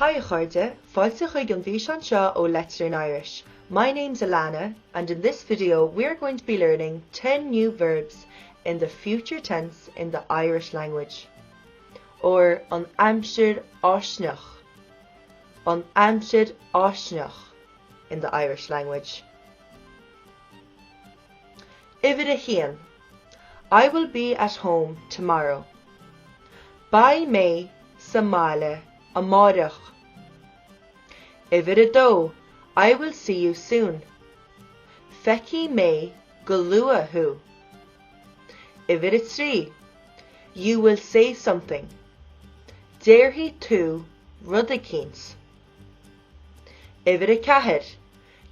Hi chairde, fáilte chuig an bhís anseo ó Let's Learn Irish. My name's Alana, and in this video we're going to be learning 10 new verbs in the future tense in the Irish language. Or an amsir osnach. An amsir osnach in the Irish language. Ifid a hien. I will be at home tomorrow. Bainne sa bhaile amárach. Ifid a dó. I will see you soon. Feicfidh mé go luath. Ifid a trí. You will say something. Déarfaidh tú rud a cíns. Ifid a ceathair.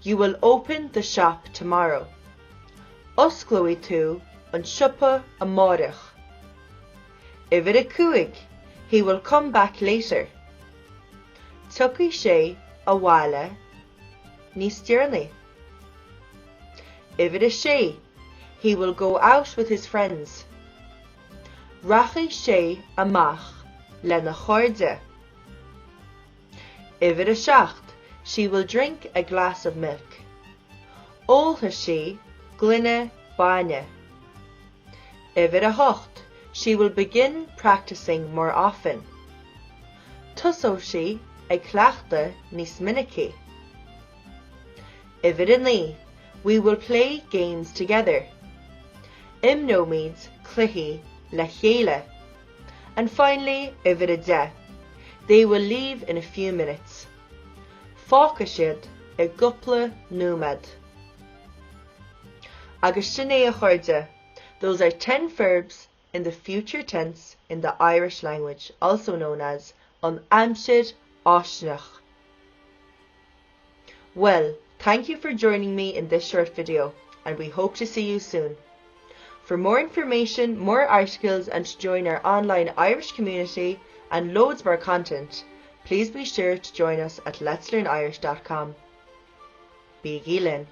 You will open the shop tomorrow. Osclóidh tú an siopa amárach. Ifid a cúig. He will come back later. Tucaigh sé abhaile níos deireanaí. Ifid a sé. He will go out with his friends. Rachaidh sé amach lena chairde. Ifid a seacht. She will drink a glass of milk. Ólfaidh sí gloine bainne. Ifid a hocht. She will begin practising more often. Tosóidh cleachtadh níos minice. Ifid a ní. We will play games together. Imreoimid cluichí chéile. And finally, ifid a de. They will leave in a few minutes. Feicfidh gúpla nóiméad. Agus sin é a chairde. Those are 10 verbs in the future tense in the Irish language, also known as an amsir osnach. Well, thank you for joining me in this short video, and we hope to see you soon. For more information, more articles, and to join our online Irish community and loads more content, please be sure to join us at letslearnirish.com. Bígí linn.